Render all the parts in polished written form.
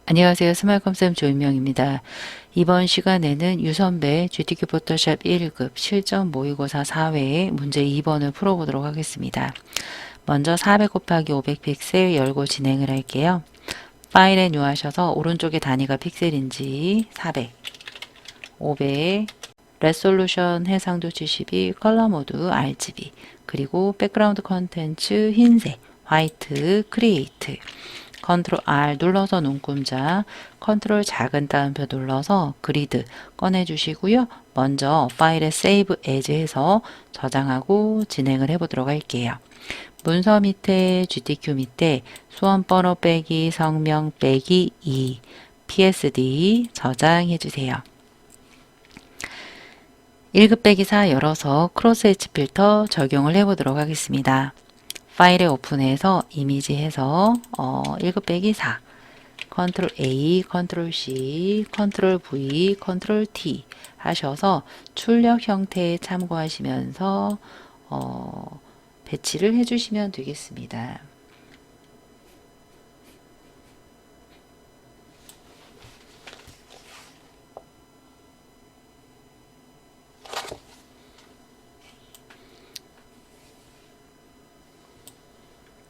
안녕하세요. 스마일컴쌤 조인명입니다. 이번 시간에는 유선배 GTK 포토샵 1급 실전 모의고사 4회의 문제 2번을 풀어보도록 하겠습니다. 먼저 400 곱하기 500 픽셀 열고 진행을 할게요. 파일에 뉴하셔서 오른쪽에 단위가 픽셀인지 400, 500, 레솔루션 해상도 72, 컬러 모드 RGB, 그리고 백그라운드 컨텐츠 흰색, 화이트, 크리에이트, 컨트롤 R 눌러서 눈금자, 컨트롤 작은 따옴표 눌러서 그리드 꺼내주시고요. 먼저 파일에 세이브 에즈 해서 저장하고 진행을 해보도록 할게요. 문서 밑에 GTQ 밑에 수험 번호 빼기 성명 빼기 2 PSD 저장해주세요. 1급 빼기 4 열어서 크로스 엣지 필터 적용을 해보도록 하겠습니다. 파일에 오픈해서 이미지 해서 1급 빼기 4 컨트롤 A, 컨트롤 C, 컨트롤 V, 컨트롤 T 하셔서 출력 형태에 참고하시면서 배치를 해주시면 되겠습니다.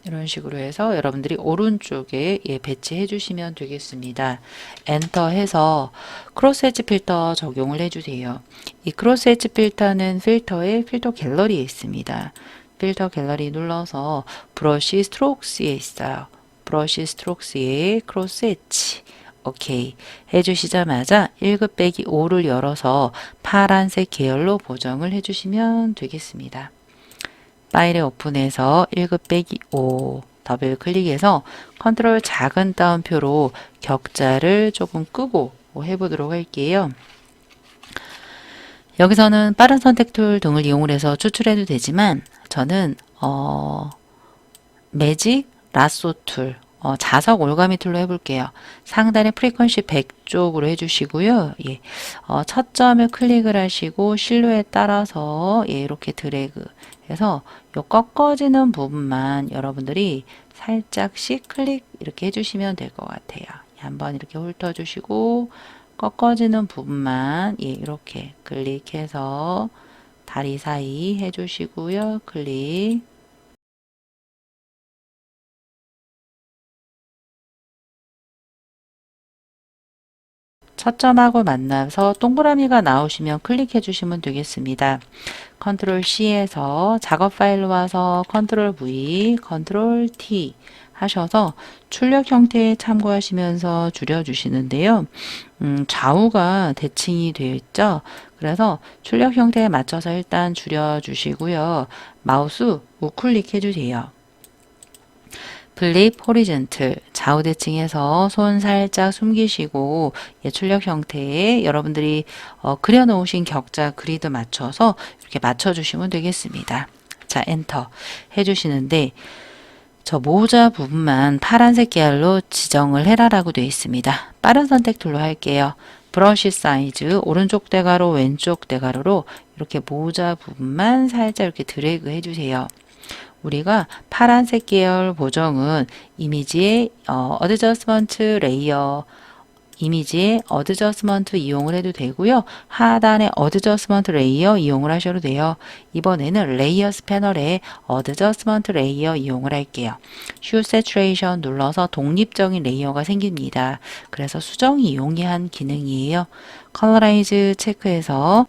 이런 식으로 해서 여러분들이 오른쪽에 배치해 주시면 되겠습니다. 엔터 해서 크로스 엣지 필터 적용을 해주세요. 이 크로스 엣지 필터는 필터의 필터 갤러리에 있습니다. 필터 갤러리 눌러서 브러쉬 스트로크스에 있어요. 브러쉬 스트로크스에 크로스 엣지 오케이 해주시자마자 1급 빼기 5를 열어서 파란색 계열로 보정을 해주시면 되겠습니다. 파일에 오픈해서 1급 빼기 5 더블 클릭해서 컨트롤 작은 따옴표로 격자를 조금 끄고 해보도록 할게요. 여기서는 빠른 선택 툴 등을 이용을 해서 추출해도 되지만 저는 매직 라쏘 툴 자석 올가미 툴로 해볼게요. 상단에 프리퀀시 100 쪽으로 해주시고요. 예, 첫 점을 클릭을 하시고 실루엣 따라서 이렇게 드래그 해서 요 꺾어지는 부분만 여러분들이 살짝씩 클릭 이렇게 해주시면 될 것 같아요. 한번 이렇게 훑어주시고 꺾어지는 부분만 이렇게 클릭해서 다리 사이 해주시고요. 클릭. 첫 점하고 만나서 동그라미가 나오시면 클릭해 주시면 되겠습니다. 컨트롤 C에서 작업 파일로 와서 컨트롤 V, 컨트롤 T 하셔서 출력 형태에 참고하시면서 줄여주시는데요. 좌우가 대칭이 되어 있죠. 그래서 출력 형태에 맞춰서 일단 줄여주시고요. 마우스 우클릭 해주세요. 플립 호리젠틀 좌우 대칭해서 손 살짝 숨기시고 출력 형태에 여러분들이 그려놓으신 격자 그리드 맞춰서 이렇게 맞춰주시면 되겠습니다. 자, 엔터 해주시는데 저 모자 부분만 파란색 계열로 지정을 해라라고 되어 있습니다. 빠른 선택 툴로 할게요. 브러쉬 사이즈 오른쪽 대가로 왼쪽 대가로로 이렇게 모자 부분만 살짝 이렇게 드래그 해주세요. 우리가 파란색 계열 보정은 이미지의 어드저스먼트 레이어 이미지의 어드저스먼트 이용을 해도 되고요. 하단에 어드저스먼트 레이어 이용을 하셔도 돼요. 이번에는 레이어스 패널에 어드저스먼트 레이어 이용을 할게요. 슈 세츄레이션 눌러서 독립적인 레이어가 생깁니다. 그래서 수정이 용이한 기능이에요. 컬러라이즈 체크해서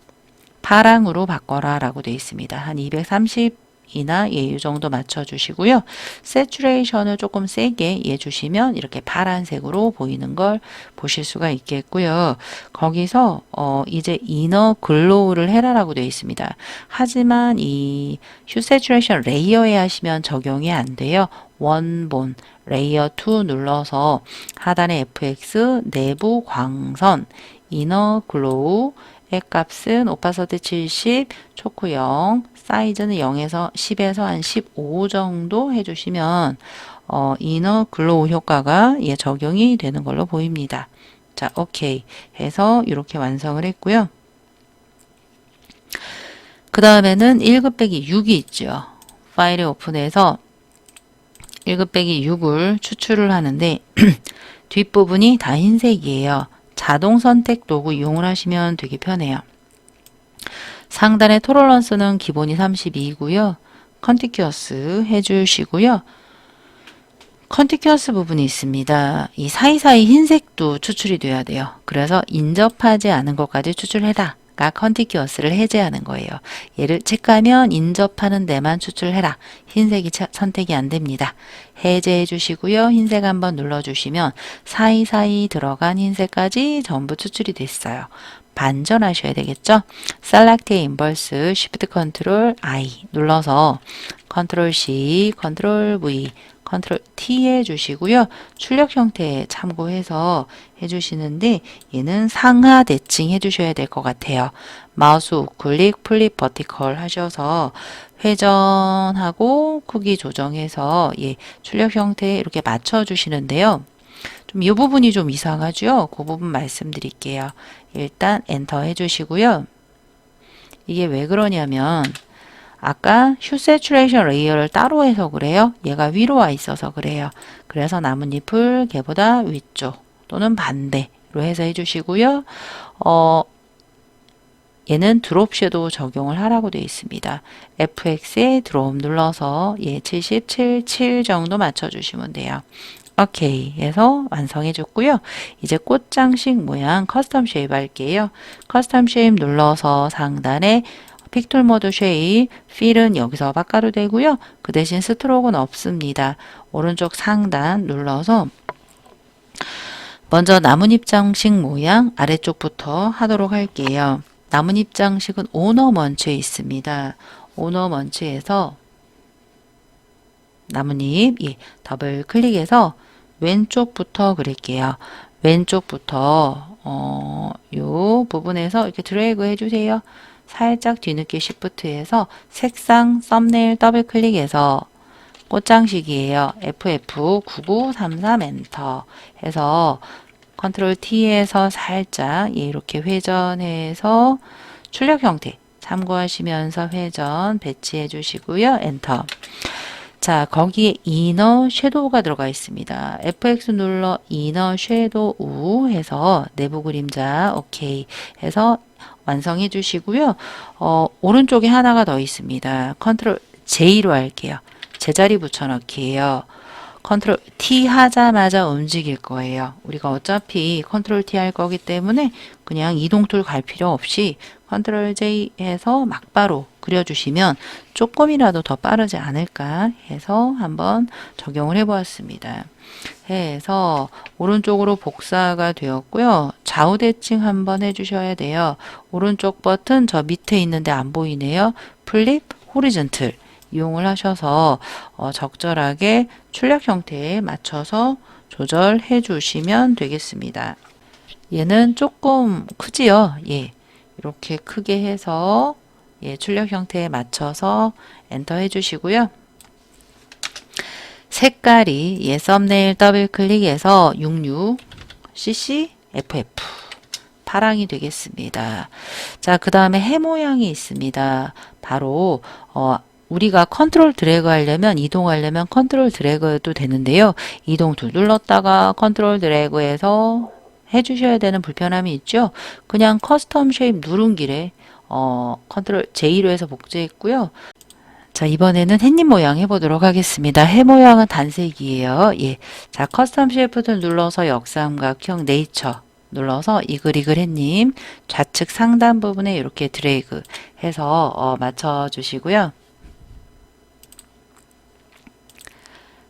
파랑으로 바꿔라 라고 되어 있습니다. 한 230 이나 이 정도 맞춰주시고요. 세츄레이션을 조금 세게 주시면 이렇게 파란색으로 보이는 걸 보실 수가 있겠고요. 거기서 이제 이너 글로우를 해라라고 되어 있습니다. 하지만 이 휴 세츄레이션 레이어에 하시면 적용이 안 돼요. 원본 레이어 2 눌러서 하단에 FX 내부 광선 이너 글로우 값은 오파서티 70, 초크 0, 사이즈는 0에서 10에서 한 15 정도 해주시면 이너 글로우 효과가 적용이 되는 걸로 보입니다. 자, 오케이 해서 이렇게 완성을 했고요. 그 다음에는 1급 빼기 6이 있죠. 파일을 오픈해서 1 빼기 6을 추출을 하는데 뒷부분이 다 흰색이에요. 자동 선택 도구 이용을 하시면 되게 편해요. 상단의 토러런스는 기본이 32이고요. 컨티큐어스 해주시고요. 컨티큐어스 부분이 있습니다. 이 사이사이 흰색도 추출이 돼야 돼요. 그래서 인접하지 않은 것까지 추출해라. 가 컨티큐어스를 해제하는 거예요. 얘를 체크하면 인접하는 데만 추출해라. 흰색이 선택이 안 됩니다. 해제해 주시고요. 흰색 한번 눌러주시면 사이사이 들어간 흰색까지 전부 추출이 됐어요. 반전하셔야 되겠죠? 셀렉트의 인버스 Shift Ctrl I 눌러서 Ctrl C, Ctrl V, Ctrl T 해주시고요. 출력 형태 참고해서 해주시는데 얘는 상하 대칭 해주셔야 될 것 같아요. 마우스 우클릭 플립 버티컬 하셔서 회전하고 크기 조정해서 출력 형태에 이렇게 맞춰주시는데요. 좀 이 부분이 좀 이상하죠? 그 부분 말씀드릴게요. 일단 엔터 해주시고요. 이게 왜 그러냐면 아까 휴 세츄레이션 레이어를 따로 해서 그래요. 얘가 위로 와 있어서 그래요. 그래서 나뭇잎을 걔보다 위쪽 또는 반대로 해서 해주시고요. 얘는 드롭 섀도우 적용을 하라고 되어 있습니다. FX에 드롭 눌러서 77 정도 맞춰주시면 돼요. 오케이 해서 완성해 줬고요. 이제 꽃장식 모양 커스텀 쉐입 할게요. 커스텀 쉐입 눌러서 상단에 픽툴 모드 쉐입, 필은 여기서 바꿔도 되고요. 그 대신 스트로크는 없습니다. 오른쪽 상단 눌러서 먼저 나뭇잎 장식 모양 아래쪽부터 하도록 할게요. 나뭇잎 장식은 오너 먼치에 있습니다. 오너 먼치에서 나뭇잎 더블 클릭해서 왼쪽부터 그릴게요. 왼쪽부터 요 부분에서 이렇게 드래그 해주세요. 살짝 뒤늦게 Shift해서 색상 썸네일 더블 클릭해서 꽃장식이에요. FF9933 엔터 해서 컨트롤 T에서 살짝 이렇게 회전해서 출력 형태 참고하시면서 회전 배치해 주시고요. 엔터. 자, 거기에 이너 섀도우가 들어가 있습니다. FX 눌러 이너 섀도우 해서 내부 그림자 오케이 해서 완성해 주시고요. 오른쪽에 하나가 더 있습니다. 컨트롤 J로 할게요. 제자리 붙여넣기예요. 컨트롤 T 하자마자 움직일 거예요. 우리가 어차피 컨트롤 T 할 거기 때문에 그냥 이동 툴 갈 필요 없이 컨트롤 J 해서 막바로 그려주시면 조금이라도 더 빠르지 않을까 해서 한번 적용을 해 보았습니다. 해서 오른쪽으로 복사가 되었고요. 좌우 대칭 한번 해주셔야 돼요. 오른쪽 버튼 저 밑에 있는데 안 보이네요. 플립 호리즌틀 이용을 하셔서 적절하게 출력 형태에 맞춰서 조절해 주시면 되겠습니다. 얘는 조금 크지요? 이렇게 크게 해서 출력 형태에 맞춰서 엔터 해주시고요. 색깔이 썸네일 더블 클릭해서 66cc FF 파랑이 되겠습니다. 자, 그 다음에 해 모양이 있습니다. 바로 우리가 컨트롤 드래그 하려면 이동하려면 컨트롤 드래그도 되는데요. 이동 툴 눌렀다가 컨트롤 드래그해서 해주셔야 되는 불편함이 있죠. 그냥 커스텀 쉐입 누른 길에 컨트롤 J로 해서 복제했고요. 자, 이번에는 햇잎 모양 해보도록 하겠습니다. 해 모양은 단색이에요. 자, 커스텀 쉐이프트 눌러서 역삼각형 네이처 눌러서 이글이글 햇님 좌측 상단 부분에 이렇게 드래그 해서 맞춰 주시고요.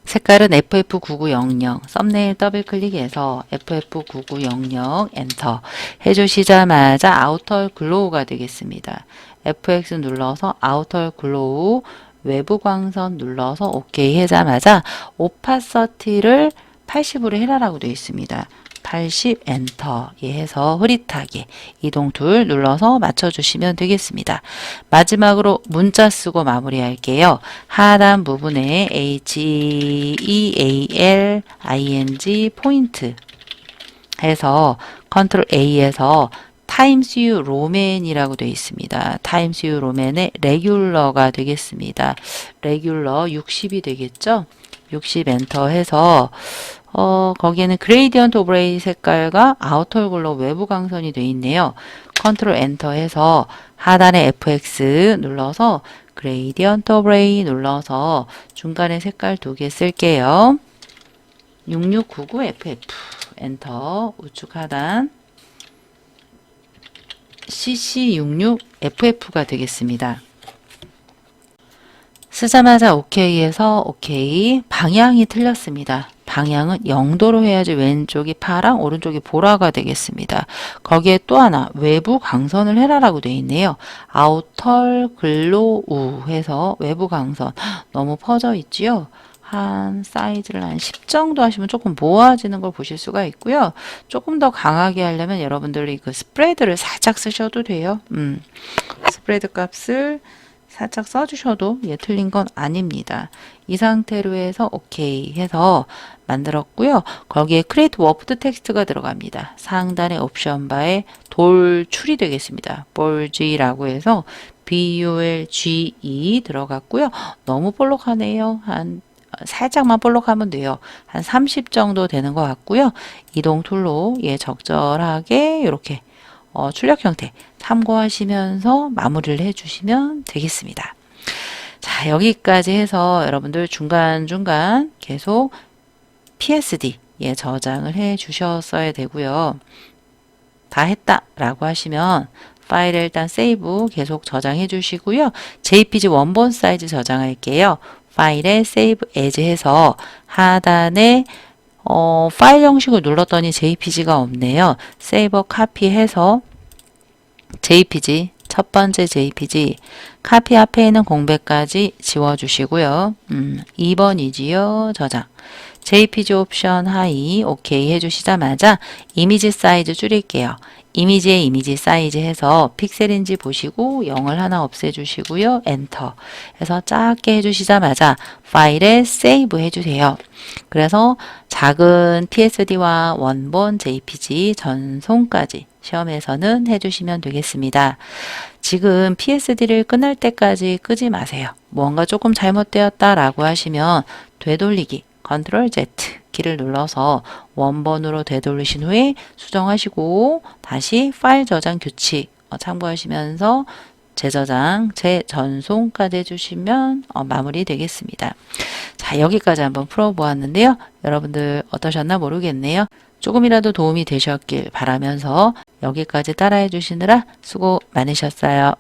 색깔은 FF9900 썸네일 더블 클릭해서 FF9900 엔터 해주시자마자 아우터 글로우가 되겠습니다. FX 눌러서 아우터 글로우 외부 광선 눌러서 OK 하자마자 오파서티를 80으로 해라라고 되어 있습니다. 80 엔터 해서 흐릿하게 이동 툴 눌러서 맞춰주시면 되겠습니다. 마지막으로 문자 쓰고 마무리할게요. 하단 부분에 HEALING 포인트 해서 컨트롤 A에서 타임스 뉴 로맨이라고 되어 있습니다. 타임스 뉴 로맨의 레귤러가 되겠습니다. 레귤러 60이 되겠죠? 60 엔터 해서 거기에는 그레이디언트 오브레이 색깔과 아우터 글로 외부 강선이 되어 있네요. 컨트롤 엔터 해서 하단에 FX 눌러서 그레이디언트 오브레이 눌러서 중간에 색깔 2개 쓸게요. 6699 FF 엔터 우측 하단 CC66 FF가 되겠습니다. 쓰자마자 OK에서 OK. 방향이 틀렸습니다. 방향은 0도로 해야지 왼쪽이 파랑 오른쪽이 보라가 되겠습니다. 거기에 또 하나 외부 강선을 해라라고 되어 있네요. 아우터 글로 우 해서 외부 강선 너무 퍼져 있지요. 한 사이즈를 한 10 정도 하시면 조금 모아지는 걸 보실 수가 있고요. 조금 더 강하게 하려면 여러분들이 그 스프레드를 살짝 쓰셔도 돼요. 스프레드 값을 살짝 써주셔도 틀린 건 아닙니다. 이 상태로 해서 OK 해서 만들었고요. 거기에 Create Warped 텍스트가 들어갑니다. 상단의 옵션 바에 돌출이 되겠습니다. 볼지라고 해서 BULGE 들어갔고요. 너무 볼록하네요. 한 살짝만 볼록하면 돼요. 한 30 정도 되는 것 같고요. 이동 툴로 적절하게 이렇게 출력 형태 참고하시면서 마무리를 해주시면 되겠습니다. 자, 여기까지 해서 여러분들 중간중간 계속 PSD 저장을 해 주셨어야 되고요. 다 했다 라고 하시면 파일을 일단 세이브 계속 저장해 주시고요. JPG 원본 사이즈 저장할게요. 파일에 세이브 에즈 해서 하단에 파일 형식을 눌렀더니 JPG가 없네요. 세이버 카피해서 JPG 첫 번째 JPG 카피 앞에 있는 공백까지 지워주시고요. 2번이지요. 저장 JPG 옵션 하이 OK 해주시자마자 이미지 사이즈 줄일게요. 이미지에 이미지 사이즈 해서 픽셀인지 보시고 0을 하나 없애주시고요. 엔터 해서 작게 해주시자마자 파일에 세이브 해주세요. 그래서 작은 PSD와 원본 JPG 전송까지 시험에서는 해주시면 되겠습니다. 지금 PSD를 끝날 때까지 끄지 마세요. 뭔가 조금 잘못되었다라고 하시면 되돌리기 컨트롤 Z 키를 눌러서 원본으로 되돌리신 후에 수정하시고 다시 파일 저장 규칙 참고하시면서 재저장, 재전송까지 해주시면 마무리 되겠습니다. 자, 여기까지 한번 풀어보았는데요. 여러분들 어떠셨나 모르겠네요. 조금이라도 도움이 되셨길 바라면서 여기까지 따라해 주시느라 수고 많으셨어요.